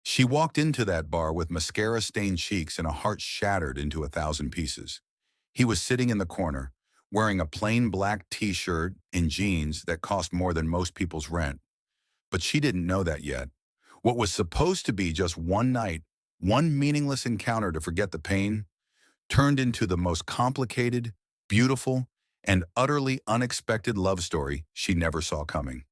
She walked into that bar with mascara-stained cheeks and a heart shattered into 1,000 pieces. He was sitting in the corner, wearing a plain black t-shirt and jeans that cost more than most people's rent. But she didn't know that yet. What was supposed to be just one night, one meaningless encounter to forget the pain, turned into the most complicated, beautiful, and utterly unexpected love story she never saw coming.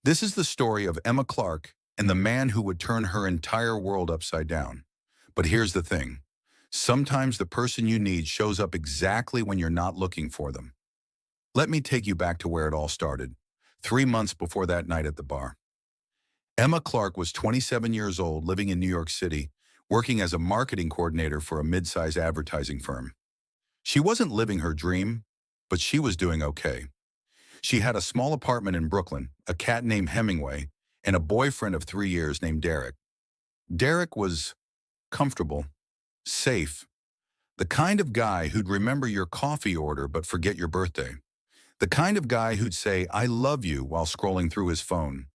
This is the story of Emma Clark and the man who would turn her entire world upside down. But here's the thing. Sometimes the person you need shows up exactly when you're not looking for them. Let me take you back to where it all started, 3 months before that night at the bar. Emma Clark was 27 years old, living in New York City, working as a marketing coordinator for a mid-size advertising firm. She wasn't living her dream, but she was doing okay. She had a small apartment in Brooklyn, a cat named Hemingway, and a boyfriend of 3 years named Derek. Derek was comfortable, safe, the kind of guy who'd remember your coffee order but forget your birthday. The kind of guy who'd say, "I love you," while scrolling through his phone.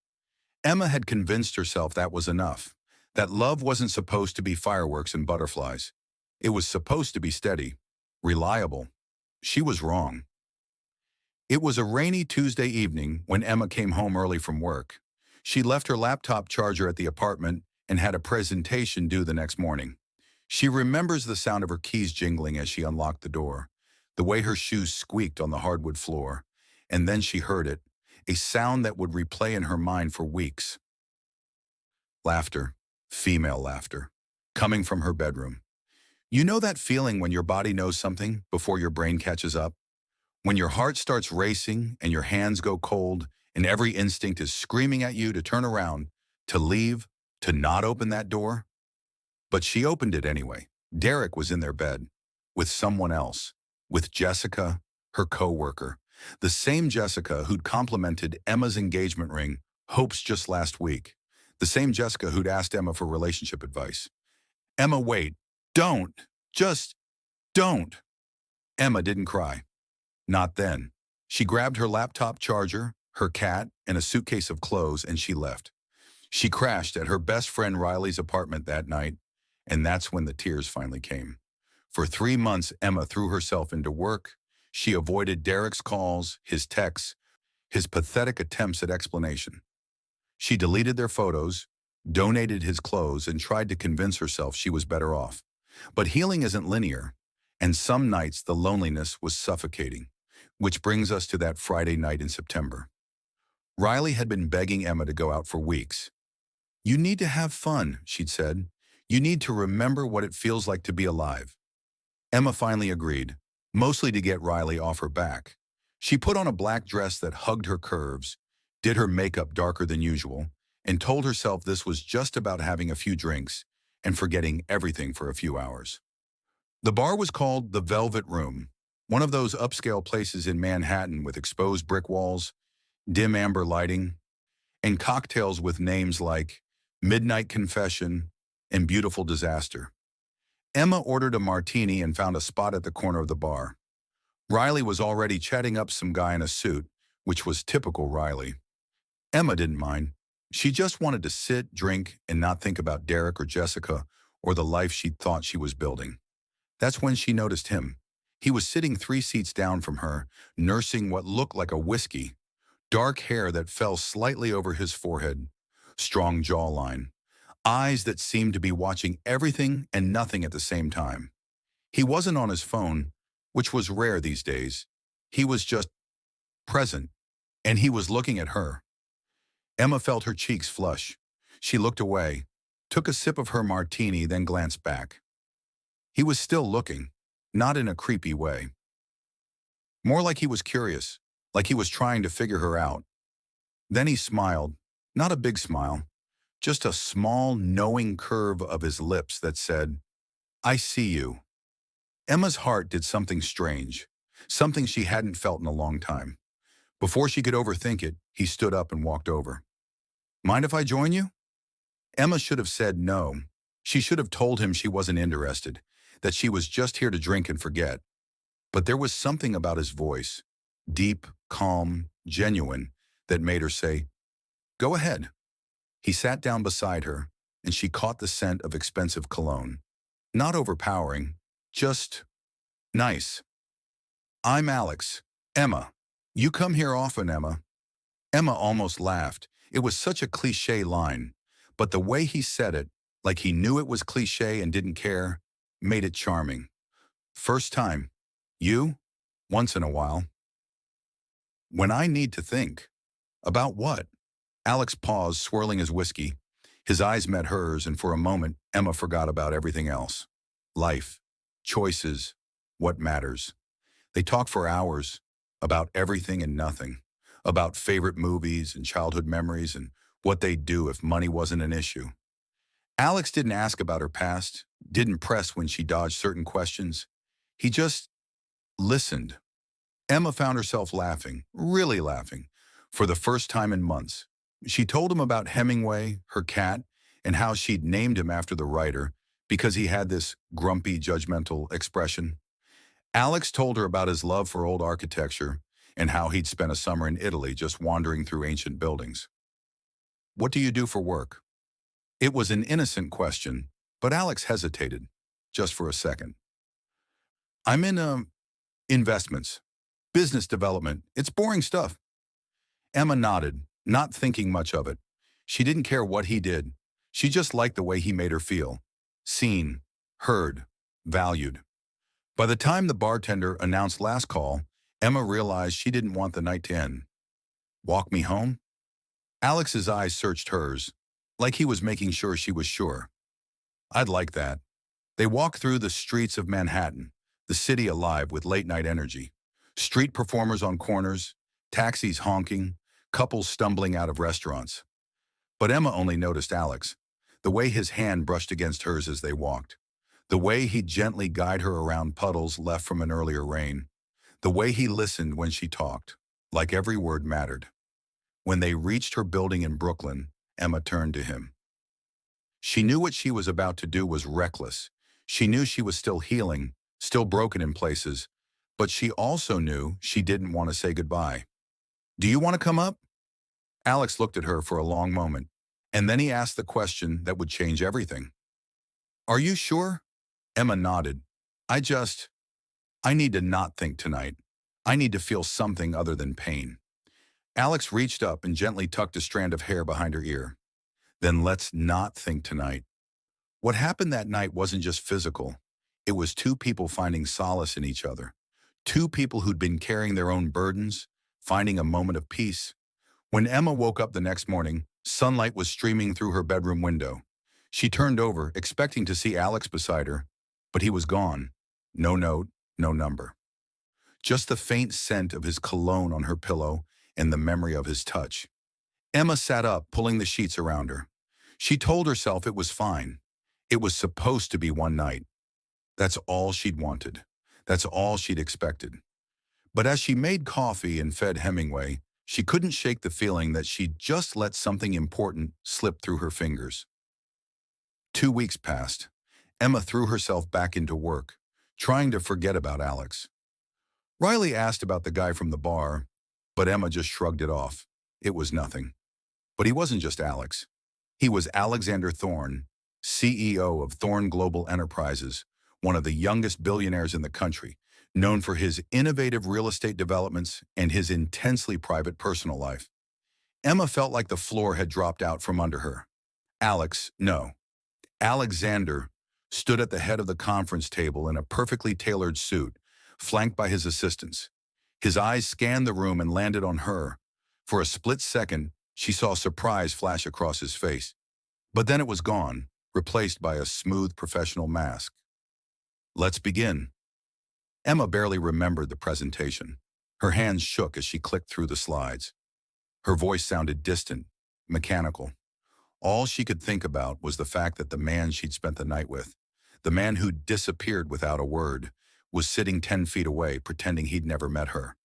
Emma had convinced herself that was enough, that love wasn't supposed to be fireworks and butterflies. It was supposed to be steady, reliable. She was wrong. It was a rainy Tuesday evening when Emma came home early from work. She left her laptop charger at the apartment and had a presentation due the next morning. She remembers the sound of her keys jingling as she unlocked the door, the way her shoes squeaked on the hardwood floor, and then she heard it, a sound that would replay in her mind for weeks. Laughter, female laughter, coming from her bedroom. You know that feeling when your body knows something before your brain catches up? When your heart starts racing and your hands go cold and every instinct is screaming at you to turn around, to leave, to not open that door? But she opened it anyway. Derek was in their bed, with someone else, with Jessica, her co-worker, the same Jessica who'd complimented Emma's engagement ring, hopes, just last week, the same Jessica who'd asked Emma for relationship advice. "Emma, wait, don't, just don't." Emma didn't cry. Not then. She grabbed her laptop charger, her cat, and a suitcase of clothes, and she left. She crashed at her best friend Riley's apartment that night, and that's when the tears finally came. For 3 months, Emma threw herself into work. She avoided Derek's calls, his texts, his pathetic attempts at explanation. She deleted their photos, donated his clothes, and tried to convince herself she was better off. But healing isn't linear, and some nights the loneliness was suffocating. Which brings us to that Friday night in September. Riley had been begging Emma to go out for weeks. "You need to have fun," she'd said. "You need to remember what it feels like to be alive." Emma finally agreed, mostly to get Riley off her back. She put on a black dress that hugged her curves, did her makeup darker than usual, and told herself this was just about having a few drinks and forgetting everything for a few hours. The bar was called the Velvet Room, one of those upscale places in Manhattan with exposed brick walls, dim amber lighting, and cocktails with names like Midnight Confession and Beautiful Disaster. Emma ordered a martini and found a spot at the corner of the bar. Riley was already chatting up some guy in a suit, which was typical Riley. Emma didn't mind. She just wanted to sit, drink, and not think about Derek or Jessica or the life she thought she was building. That's when she noticed him. He was sitting 3 seats down from her, nursing what looked like a whiskey, dark hair that fell slightly over his forehead, strong jawline, eyes that seemed to be watching everything and nothing at the same time. He wasn't on his phone, which was rare these days. He was just present, and he was looking at her. Emma felt her cheeks flush. She looked away, took a sip of her martini, then glanced back. He was still looking, not in a creepy way. More like he was curious, like he was trying to figure her out. Then he smiled, not a big smile, just a small, knowing curve of his lips that said, "I see you." Emma's heart did something strange, something she hadn't felt in a long time. Before she could overthink it, he stood up and walked over. "Mind if I join you?" Emma should have said no. She should have told him she wasn't interested, that she was just here to drink and forget. But there was something about his voice, deep, calm, genuine, that made her say, "Go ahead." He sat down beside her, and she caught the scent of expensive cologne. Not overpowering, just nice. I'm Alex. Emma. You come here often, Emma. Emma almost laughed. It was such a cliché line, but the way he said it, like he knew it was cliché and didn't care, made it charming. First time. You? Once in a while. When I need to think. About what? Alex paused, swirling his whiskey. His eyes met hers, and for a moment, Emma forgot about everything else. Life. Choices. What matters. They talked for hours about everything and nothing, about favorite movies and childhood memories and what they'd do if money wasn't an issue. Alex didn't ask about her past, didn't press when she dodged certain questions. He just listened. Emma found herself laughing, really laughing, for the first time in months. She told him about Hemingway, her cat, and how she'd named him after the writer because he had this grumpy, judgmental expression. Alex told her about his love for old architecture and how he'd spent a summer in Italy just wandering through ancient buildings. What do you do for work? It was an innocent question, but Alex hesitated, just for a second. I'm in investments, business development. It's boring stuff. Emma nodded, not thinking much of it. She didn't care what he did. She just liked the way he made her feel. Seen, heard, valued. By the time the bartender announced last call, Emma realized she didn't want the night to end. Walk me home? Alex's eyes searched hers, like he was making sure she was sure. I'd like that. They walked through the streets of Manhattan, the city alive with late-night energy. Street performers on corners, taxis honking, couples stumbling out of restaurants. But Emma only noticed Alex, the way his hand brushed against hers as they walked, the way he'd gently guide her around puddles left from an earlier rain, the way he listened when she talked, like every word mattered. When they reached her building in Brooklyn, Emma turned to him. She knew what she was about to do was reckless. She knew she was still healing, still broken in places, but she also knew she didn't want to say goodbye. Do you want to come up? Alex looked at her for a long moment, and then he asked the question that would change everything. Are you sure? Emma nodded. I need to not think tonight. I need to feel something other than pain. Alex reached up and gently tucked a strand of hair behind her ear. Then let's not think tonight. What happened that night wasn't just physical. It was two people finding solace in each other. Two people who'd been carrying their own burdens, finding a moment of peace. When Emma woke up the next morning, sunlight was streaming through her bedroom window. She turned over, expecting to see Alex beside her, but he was gone. No note, no number. Just the faint scent of his cologne on her pillow and the memory of his touch. Emma sat up, pulling the sheets around her. She told herself it was fine. It was supposed to be one night. That's all she'd wanted. That's all she'd expected. But as she made coffee and fed Hemingway, she couldn't shake the feeling that she'd just let something important slip through her fingers. 2 weeks passed. Emma threw herself back into work, trying to forget about Alex. Riley asked about the guy from the bar, but Emma just shrugged it off. It was nothing. But he wasn't just Alex. He was Alexander Thorne, CEO of Thorne Global Enterprises, one of the youngest billionaires in the country, known for his innovative real estate developments and his intensely private personal life. Emma felt like the floor had dropped out from under her. Alexander stood at the head of the conference table in a perfectly tailored suit, flanked by his assistants. His eyes scanned the room and landed on her. For a split second, she saw surprise flash across his face. But then it was gone, replaced by a smooth professional mask. Let's begin. Emma barely remembered the presentation. Her hands shook as she clicked through the slides. Her voice sounded distant, mechanical. All she could think about was the fact that the man she'd spent the night with, the man who'd disappeared without a word, was sitting 10 feet away, pretending he'd never met her.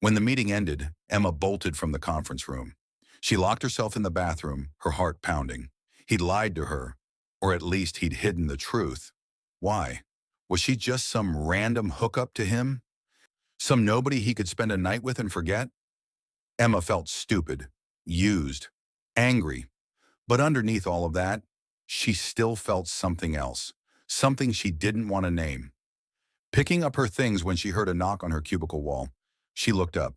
When the meeting ended, Emma bolted from the conference room. She locked herself in the bathroom, her heart pounding. He'd lied to her, or at least he'd hidden the truth. Why? Was she just some random hookup to him? Some nobody he could spend a night with and forget? Emma felt stupid, used, angry. But underneath all of that, she still felt something else, something she didn't want to name. Picking up her things when she heard a knock on her cubicle wall, she looked up.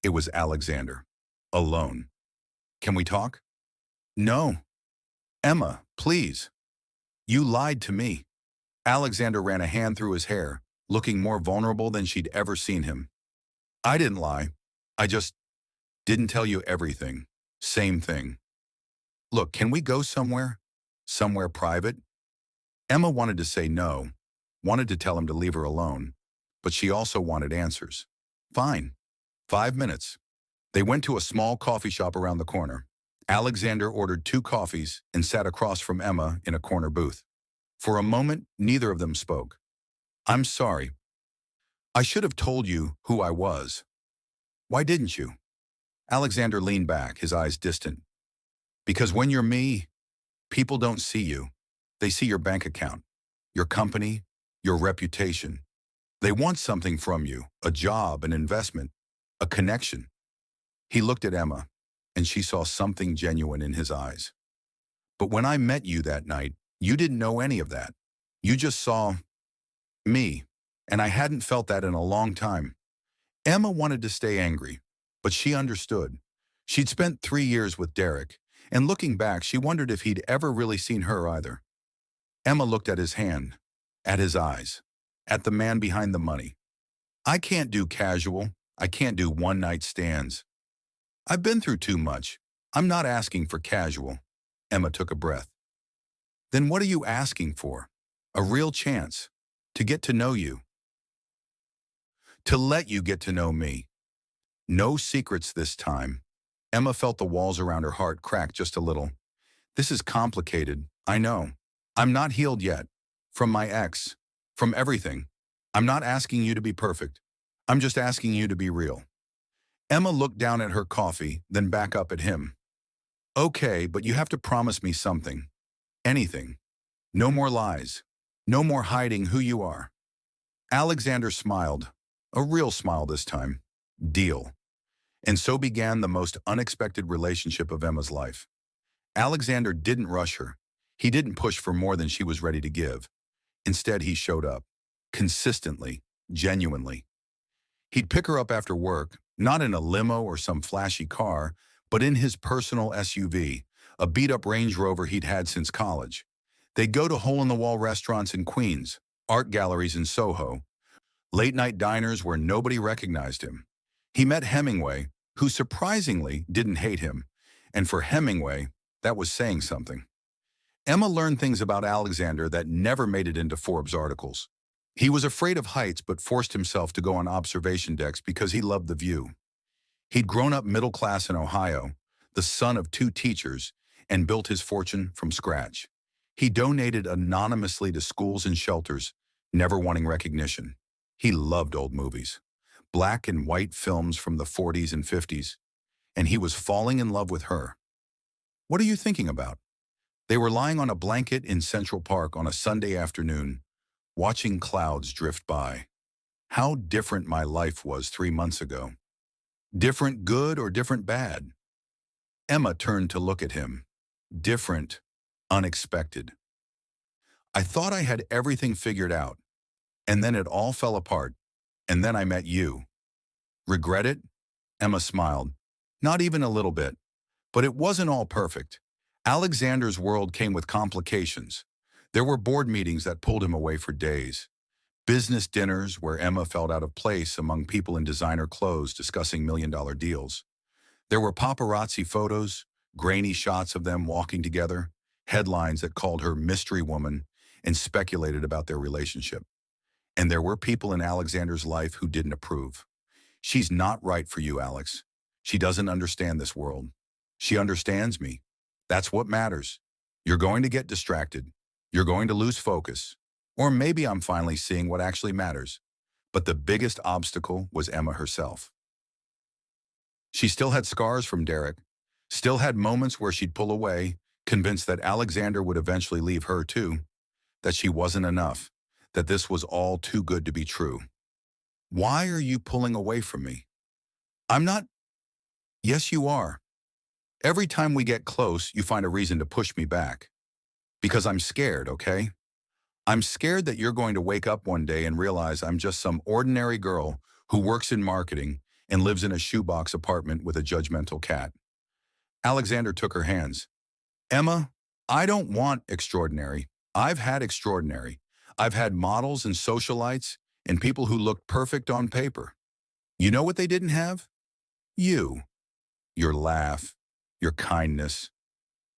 It was Alexander. Alone. Can we talk? No. Emma, please. You lied to me. Alexander ran a hand through his hair, looking more vulnerable than she'd ever seen him. I didn't lie. I just didn't tell you everything. Same thing. Look, can we go somewhere? Somewhere private? Emma wanted to say no, wanted to tell him to leave her alone, but she also wanted answers. Fine. 5 minutes. They went to a small coffee shop around the corner. Alexander ordered 2 coffees and sat across from Emma in a corner booth. For a moment, neither of them spoke. I'm sorry. I should have told you who I was. Why didn't you? Alexander leaned back, his eyes distant. Because when you're me, people don't see you. They see your bank account, your company, your reputation. They want something from you, a job, an investment, a connection. He looked at Emma, and she saw something genuine in his eyes. But when I met you that night, you didn't know any of that. You just saw me, and I hadn't felt that in a long time. Emma wanted to stay angry, but she understood. She'd spent 3 years with Derek, and looking back, she wondered if he'd ever really seen her either. Emma looked at his hand, at his eyes, at the man behind the money. I can't do casual. I can't do one-night stands. I've been through too much. I'm not asking for casual. Emma took a breath. Then what are you asking for? A real chance. To get to know you. To let you get to know me. No secrets this time. Emma felt the walls around her heart crack just a little. This is complicated, I know. I'm not healed yet. From my ex. From everything. I'm not asking you to be perfect. I'm just asking you to be real. Emma looked down at her coffee, then back up at him. Okay, but you have to promise me something. Anything. No more lies. No more hiding who you are. Alexander smiled. A real smile this time. Deal. And so began the most unexpected relationship of Emma's life. Alexander didn't rush her. He didn't push for more than she was ready to give. Instead, he showed up. Consistently. Genuinely. He'd pick her up after work, not in a limo or some flashy car, but in his personal SUV, a beat-up Range Rover he'd had since college. They'd go to hole-in-the-wall restaurants in Queens, art galleries in Soho, late-night diners where nobody recognized him. He met Hemingway, who surprisingly didn't hate him, and for Hemingway, that was saying something. Emma learned things about Alexander that never made it into Forbes articles. He was afraid of heights but forced himself to go on observation decks because he loved the view. He'd grown up middle class in Ohio, the son of 2 teachers, and built his fortune from scratch. He donated anonymously to schools and shelters, never wanting recognition. He loved old movies, black and white films from the 40s and 50s, and he was falling in love with her. What are you thinking about? They were lying on a blanket in Central Park on a Sunday afternoon, watching clouds drift by. How different my life was 3 months ago. Different good or different bad? Emma turned to look at him. Different, unexpected. I thought I had everything figured out, and then it all fell apart, and then I met you. Regret it? Emma smiled. Not even a little bit. But it wasn't all perfect. Alexander's world came with complications. There were board meetings that pulled him away for days. Business dinners where Emma felt out of place among people in designer clothes discussing million-dollar deals. There were paparazzi photos, grainy shots of them walking together, headlines that called her mystery woman and speculated about their relationship. And there were people in Alexander's life who didn't approve. She's not right for you, Alex. She doesn't understand this world. She understands me. That's what matters. You're going to get distracted. You're going to lose focus. Or maybe I'm finally seeing what actually matters. But the biggest obstacle was Emma herself. She still had scars from Derek, still had moments where she'd pull away, convinced that Alexander would eventually leave her too, that she wasn't enough, that this was all too good to be true. Why are you pulling away from me? I'm not. Yes, you are. Every time we get close, you find a reason to push me back. Because I'm scared, okay? I'm scared that you're going to wake up one day and realize I'm just some ordinary girl who works in marketing and lives in a shoebox apartment with a judgmental cat. Alexander took her hands. Emma, I don't want extraordinary. I've had extraordinary. I've had models and socialites and people who looked perfect on paper. You know what they didn't have? You. Your laugh, your kindness,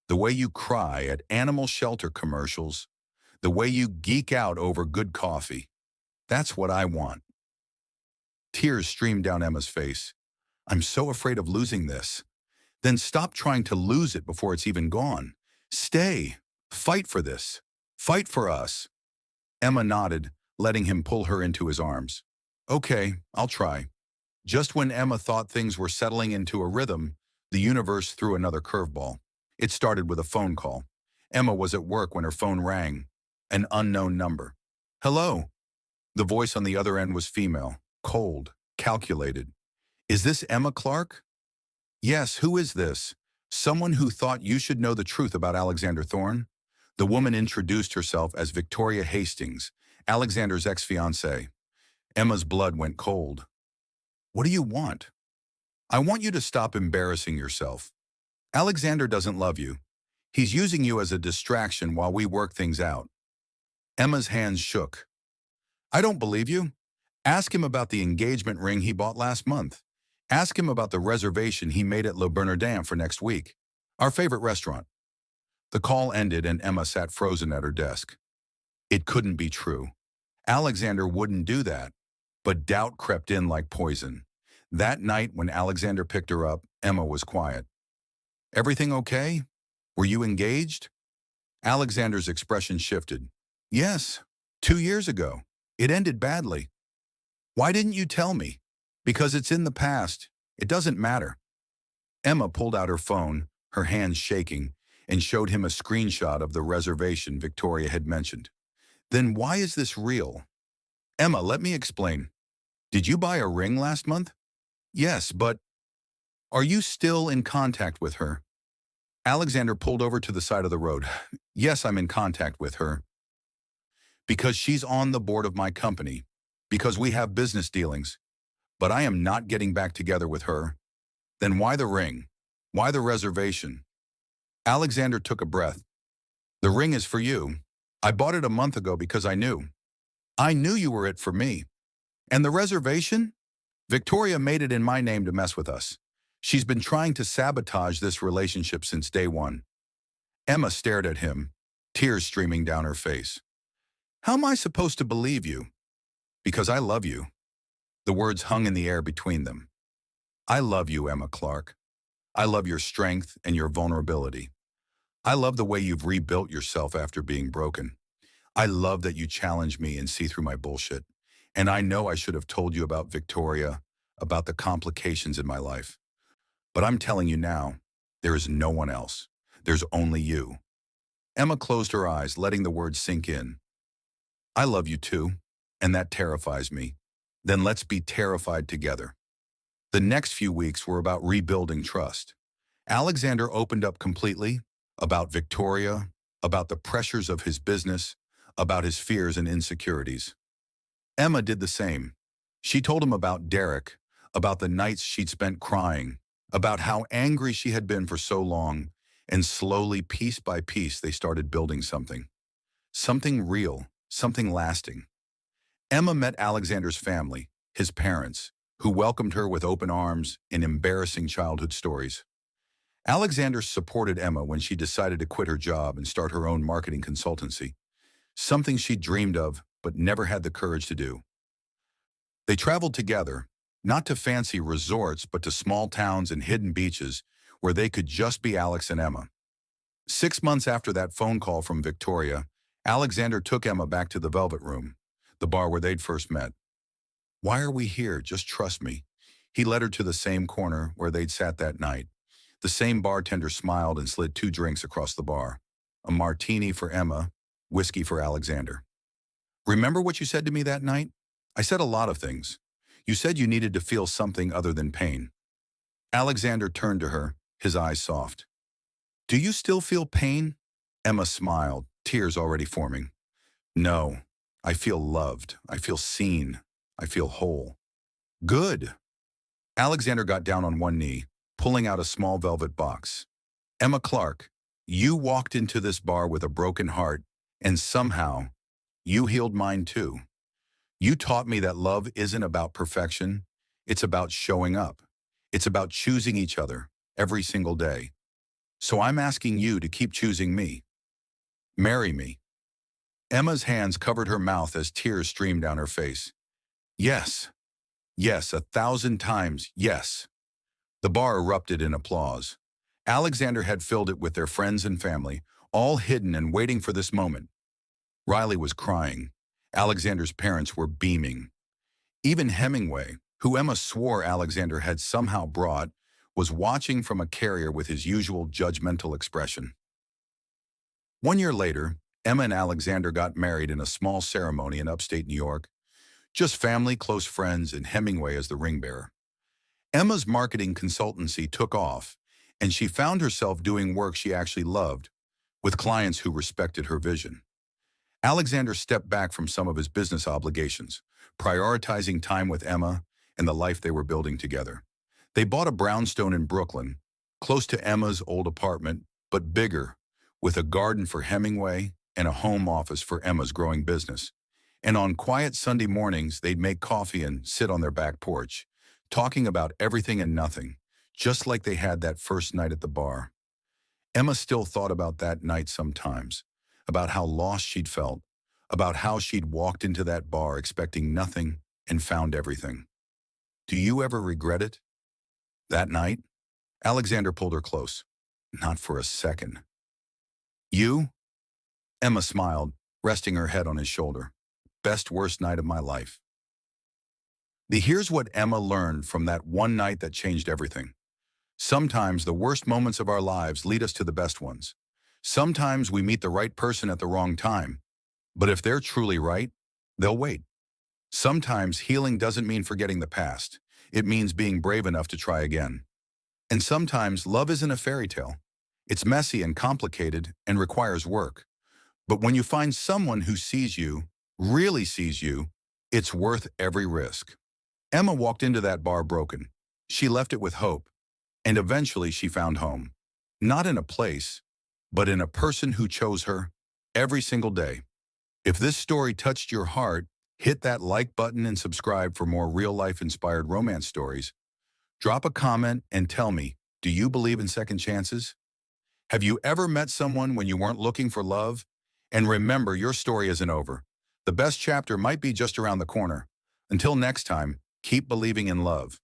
the way you cry at animal shelter commercials, the way you geek out over good coffee. That's what I want. Tears streamed down Emma's face. I'm so afraid of losing this. Then stop trying to lose it before it's even gone. Stay. Fight for this. Fight for us. Emma nodded, letting him pull her into his arms. Okay, I'll try. Just when Emma thought things were settling into a rhythm, the universe threw another curveball. It started with a phone call. Emma was at work when her phone rang. An unknown number. Hello. The voice on the other end was female, cold, calculated. Is this Emma Clark? Yes, who is this? Someone who thought you should know the truth about Alexander Thorne? The woman introduced herself as Victoria Hastings, Alexander's ex-fiancée. Emma's blood went cold. What do you want? I want you to stop embarrassing yourself. Alexander doesn't love you. He's using you as a distraction while we work things out. Emma's hands shook. I don't believe you. Ask him about the engagement ring he bought last month. Ask him about the reservation he made at Le Bernardin for next week, our favorite restaurant. The call ended and Emma sat frozen at her desk. It couldn't be true. Alexander wouldn't do that. But doubt crept in like poison. That night when Alexander picked her up, Emma was quiet. Everything okay? Were you engaged? Alexander's expression shifted. Yes, 2 years ago. It ended badly. Why didn't you tell me? Because it's in the past. It doesn't matter. Emma pulled out her phone, her hands shaking, and showed him a screenshot of the reservation Victoria had mentioned. Then why is this real? Emma, let me explain. Did you buy a ring last month? Yes, but are you still in contact with her? Alexander pulled over to the side of the road. Yes, I'm in contact with her. Because she's on the board of my company. Because we have business dealings. But I am not getting back together with her. Then why the ring? Why the reservation? Alexander took a breath. The ring is for you. I bought it a month ago because I knew. I knew you were it for me. And the reservation? Victoria made it in my name to mess with us. She's been trying to sabotage this relationship since day one. Emma stared at him, tears streaming down her face. How am I supposed to believe you? Because I love you. The words hung in the air between them. I love you, Emma Clark. I love your strength and your vulnerability. I love the way you've rebuilt yourself after being broken. I love that you challenge me and see through my bullshit. And I know I should have told you about Victoria, about the complications in my life. But I'm telling you now, there is no one else. There's only you. Emma closed her eyes, letting the words sink in. I love you too, and that terrifies me. Then let's be terrified together. The next few weeks were about rebuilding trust. Alexander opened up completely, about Victoria, about the pressures of his business, about his fears and insecurities. Emma did the same. She told him about Derek, about the nights she'd spent crying, about how angry she had been for so long, and slowly, piece by piece, they started building something. Something real, something lasting. Emma met Alexander's family, his parents, who welcomed her with open arms and embarrassing childhood stories. Alexander supported Emma when she decided to quit her job and start her own marketing consultancy, something she'd dreamed of but never had the courage to do. They traveled together, not to fancy resorts but to small towns and hidden beaches where they could just be Alex and Emma. 6 months after that phone call from Victoria, Alexander took Emma back to the Velvet Room, the bar where they'd first met. Why are we here? Just trust me. He led her to the same corner where they'd sat that night. The same bartender smiled and slid 2 drinks across the bar. A martini for Emma, whiskey for Alexander. Remember what you said to me that night? I said a lot of things. You said you needed to feel something other than pain. Alexander turned to her, his eyes soft. Do you still feel pain? Emma smiled, tears already forming. No, I feel loved. I feel seen. I feel whole. Good. Alexander got down on one knee, pulling out a small velvet box. Emma Clark, you walked into this bar with a broken heart, and somehow, you healed mine too. You taught me that love isn't about perfection. It's about showing up. It's about choosing each other every single day. So I'm asking you to keep choosing me. Marry me. Emma's hands covered her mouth as tears streamed down her face. Yes. Yes, 1,000 times, yes. The bar erupted in applause. Alexander had filled it with their friends and family, all hidden and waiting for this moment. Riley was crying. Alexander's parents were beaming. Even Hemingway, who Emma swore Alexander had somehow brought, was watching from a carrier with his usual judgmental expression. 1 year later, Emma and Alexander got married in a small ceremony in upstate New York. Just family, close friends, and Hemingway as the ring bearer. Emma's marketing consultancy took off, and she found herself doing work she actually loved, with clients who respected her vision. Alexander stepped back from some of his business obligations, prioritizing time with Emma and the life they were building together. They bought a brownstone in Brooklyn, close to Emma's old apartment, but bigger, with a garden for Hemingway and a home office for Emma's growing business. And on quiet Sunday mornings, they'd make coffee and sit on their back porch, talking about everything and nothing, just like they had that first night at the bar. Emma still thought about that night sometimes, about how lost she'd felt, about how she'd walked into that bar expecting nothing and found everything. Do you ever regret it? That night, Alexander pulled her close. Not for a second. You? Emma smiled, resting her head on his shoulder. Best worst night of my life. Here's what Emma learned from that one night that changed everything. Sometimes the worst moments of our lives lead us to the best ones. Sometimes we meet the right person at the wrong time, but if they're truly right, they'll wait. Sometimes healing doesn't mean forgetting the past. It means being brave enough to try again. And sometimes love isn't a fairy tale. It's messy and complicated and requires work. But when you find someone who sees you, really sees you, it's worth every risk. Emma walked into that bar broken. She left it with hope, and eventually she found home. Not in a place, but in a person who chose her every single day. If this story touched your heart, hit that like button and subscribe for more real-life inspired romance stories. Drop a comment and tell me, do you believe in second chances? Have you ever met someone when you weren't looking for love? And remember, your story isn't over. The best chapter might be just around the corner. Until next time, keep believing in love.